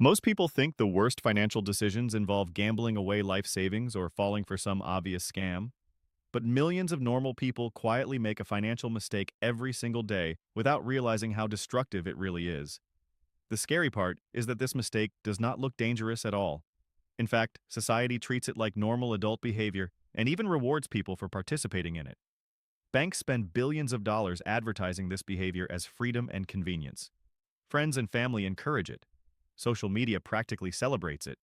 Most people think the worst financial decisions involve gambling away life savings or falling for some obvious scam. But millions of normal people quietly make a financial mistake every single day without realizing how destructive it really is. The scary part is that this mistake does not look dangerous at all. In fact, society treats it like normal adult behavior and even rewards people for participating in it. Banks spend billions of dollars advertising this behavior as freedom and convenience. Friends and family encourage it. Social media practically celebrates it.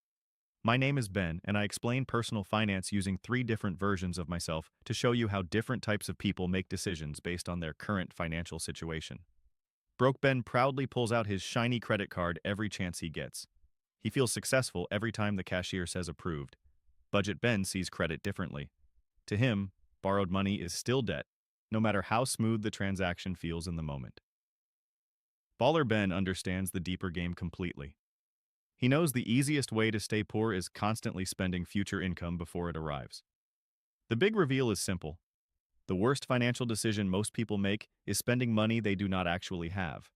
My name is Ben, and I explain personal finance using three different versions of myself to show you how different types of people make decisions based on their current financial situation. Broke Ben proudly pulls out his shiny credit card every chance he gets. He feels successful every time the cashier says approved. Budget Ben sees credit differently. To him, borrowed money is still debt, no matter how smooth the transaction feels in the moment. Baller Ben understands the deeper game completely. He knows the easiest way to stay poor is constantly spending future income before it arrives. The big reveal is simple. The worst financial decision most people make is spending money they do not actually have.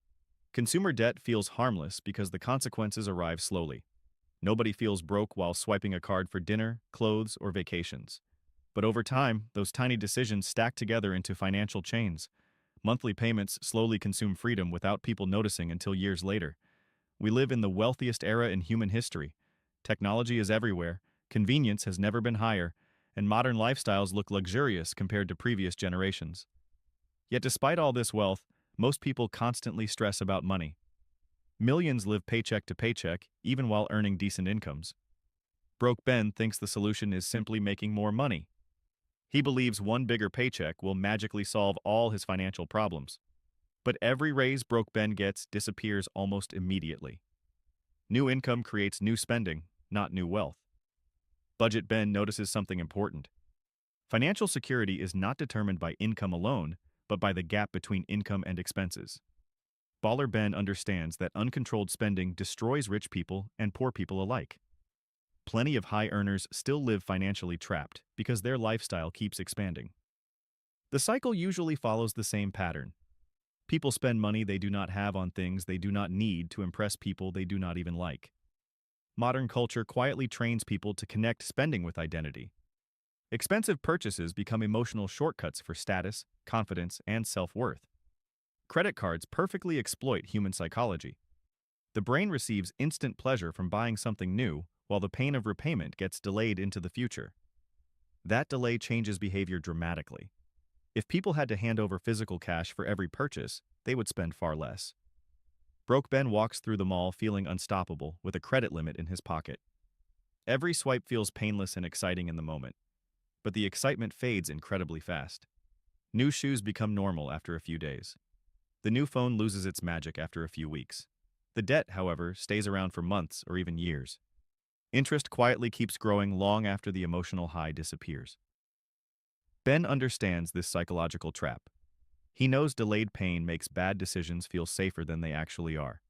Consumer debt feels harmless because the consequences arrive slowly. Nobody feels broke while swiping a card for dinner, clothes, or vacations. But over time, those tiny decisions stack together into financial chains. Monthly payments slowly consume freedom without people noticing until years later. We live in the wealthiest era in human history. Technology is everywhere, convenience has never been higher, and modern lifestyles look luxurious compared to previous generations. Yet despite all this wealth, most people constantly stress about money. Millions live paycheck to paycheck, even while earning decent incomes. Broke Ben thinks the solution is simply making more money. He believes one bigger paycheck will magically solve all his financial problems. But every raise Broke Ben gets disappears almost immediately. New income creates new spending, not new wealth. Budget Ben notices something important. Financial security is not determined by income alone, but by the gap between income and expenses. Baller Ben understands that uncontrolled spending destroys rich people and poor people alike. Plenty of high earners still live financially trapped because their lifestyle keeps expanding. The cycle usually follows the same pattern. People spend money they do not have on things they do not need to impress people they do not even like. Modern culture quietly trains people to connect spending with identity. Expensive purchases become emotional shortcuts for status, confidence, and self-worth. Credit cards perfectly exploit human psychology. The brain receives instant pleasure from buying something new, while the pain of repayment gets delayed into the future. That delay changes behavior dramatically. If people had to hand over physical cash for every purchase, they would spend far less. Broke Ben walks through the mall feeling unstoppable with a credit limit in his pocket. Every swipe feels painless and exciting in the moment, but the excitement fades incredibly fast. New shoes become normal after a few days. The new phone loses its magic after a few weeks. The debt, however, stays around for months or even years. Interest quietly keeps growing long after the emotional high disappears. Ben understands this psychological trap. He knows delayed pain makes bad decisions feel safer than they actually are.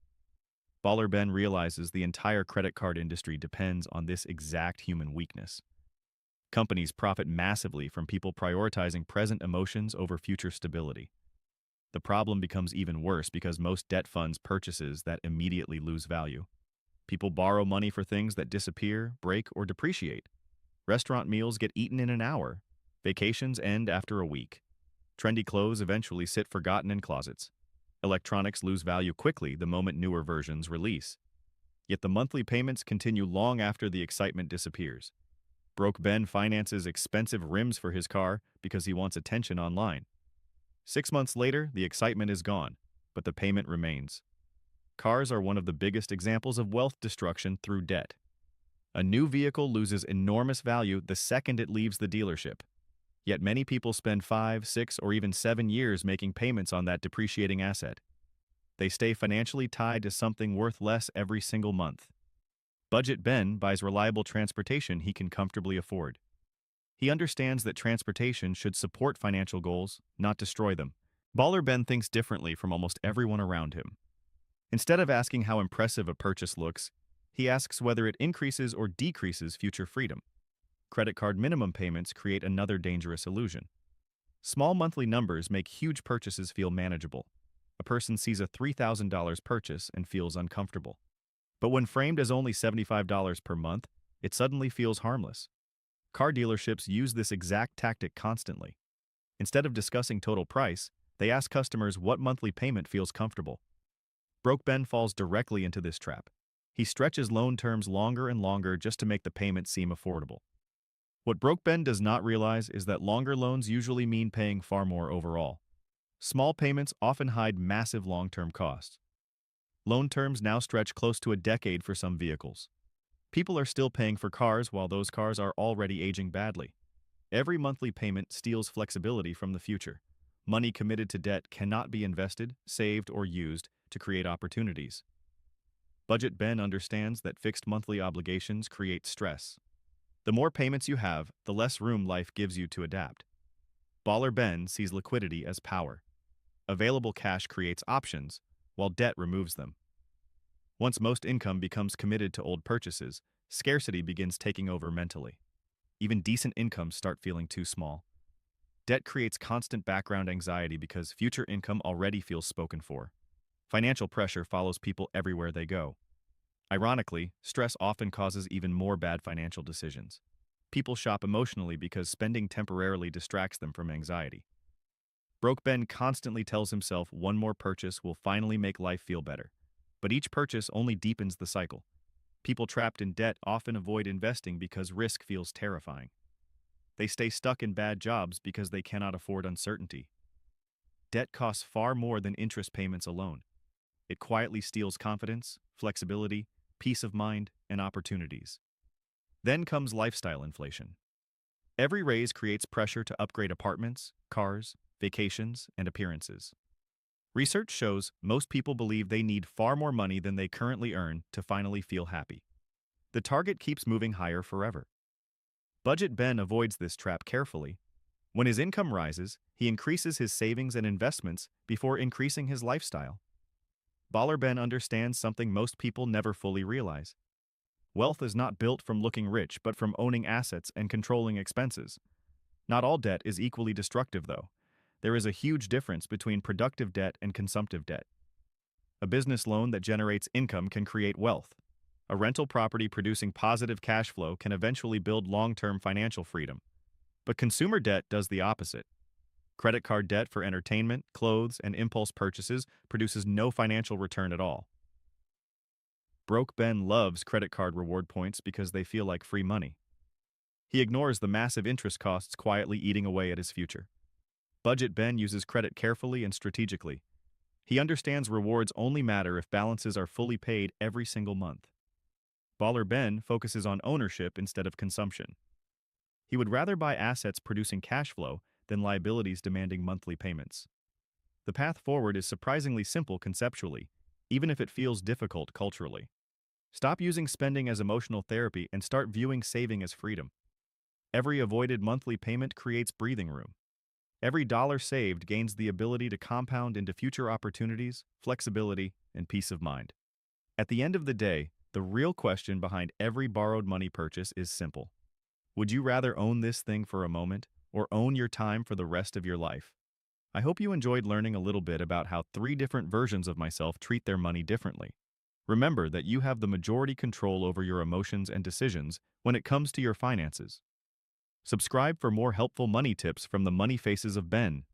Baller Ben realizes the entire credit card industry depends on this exact human weakness. Companies profit massively from people prioritizing present emotions over future stability. The problem becomes even worse because most debt funds purchases that immediately lose value. People borrow money for things that disappear, break, or depreciate. Restaurant meals get eaten in an hour. Vacations end after a week. Trendy clothes eventually sit forgotten in closets. Electronics lose value quickly the moment newer versions release. Yet the monthly payments continue long after the excitement disappears. Broke Ben finances expensive rims for his car because he wants attention online. 6 months later, the excitement is gone, but the payment remains. Cars are one of the biggest examples of wealth destruction through debt. A new vehicle loses enormous value the second it leaves the dealership. Yet many people spend 5, 6, or even 7 years making payments on that depreciating asset. They stay financially tied to something worth less every single month. Budget Ben buys reliable transportation he can comfortably afford. He understands that transportation should support financial goals, not destroy them. Baller Ben thinks differently from almost everyone around him. Instead of asking how impressive a purchase looks, he asks whether it increases or decreases future freedom. Credit card minimum payments create another dangerous illusion. Small monthly numbers make huge purchases feel manageable. A person sees a $3,000 purchase and feels uncomfortable. But when framed as only $75 per month, it suddenly feels harmless. Car dealerships use this exact tactic constantly. Instead of discussing total price, they ask customers what monthly payment feels comfortable. Broke Ben falls directly into this trap. He stretches loan terms longer and longer just to make the payment seem affordable. What Broke Ben does not realize is that longer loans usually mean paying far more overall. Small payments often hide massive long-term costs. Loan terms now stretch close to a decade for some vehicles. People are still paying for cars while those cars are already aging badly. Every monthly payment steals flexibility from the future. Money committed to debt cannot be invested, saved, or used to create opportunities. Budget Ben understands that fixed monthly obligations create stress. The more payments you have, the less room life gives you to adapt. Baller Ben sees liquidity as power. Available cash creates options, while debt removes them. Once most income becomes committed to old purchases, scarcity begins taking over mentally. Even decent incomes start feeling too small. Debt creates constant background anxiety because future income already feels spoken for. Financial pressure follows people everywhere they go. Ironically, stress often causes even more bad financial decisions. People shop emotionally because spending temporarily distracts them from anxiety. Broke Ben constantly tells himself one more purchase will finally make life feel better. But each purchase only deepens the cycle. People trapped in debt often avoid investing because risk feels terrifying. They stay stuck in bad jobs because they cannot afford uncertainty. Debt costs far more than interest payments alone. It quietly steals confidence, flexibility, peace of mind, and opportunities. Then comes lifestyle inflation. Every raise creates pressure to upgrade apartments, cars, vacations, and appearances. Research shows most people believe they need far more money than they currently earn to finally feel happy. The target keeps moving higher forever. Budget Ben avoids this trap carefully. When his income rises, he increases his savings and investments before increasing his lifestyle. Baller Ben understands something most people never fully realize. Wealth is not built from looking rich but from owning assets and controlling expenses. Not all debt is equally destructive, though. There is a huge difference between productive debt and consumptive debt. A business loan that generates income can create wealth. A rental property producing positive cash flow can eventually build long-term financial freedom. But consumer debt does the opposite. Credit card debt for entertainment, clothes, and impulse purchases produces no financial return at all. Broke Ben loves credit card reward points because they feel like free money. He ignores the massive interest costs quietly eating away at his future. Budget Ben uses credit carefully and strategically. He understands rewards only matter if balances are fully paid every single month. Baller Ben focuses on ownership instead of consumption. He would rather buy assets producing cash flow than liabilities demanding monthly payments. The path forward is surprisingly simple conceptually, even if it feels difficult culturally. Stop using spending as emotional therapy and start viewing saving as freedom. Every avoided monthly payment creates breathing room. Every dollar saved gains the ability to compound into future opportunities, flexibility, and peace of mind. At the end of the day, the real question behind every borrowed money purchase is simple. Would you rather own this thing for a moment or own your time for the rest of your life? I hope you enjoyed learning a little bit about how 3 different versions of myself treat their money differently. Remember that you have the majority control over your emotions and decisions when it comes to your finances. Subscribe for more helpful money tips from the Money Faces of Ben.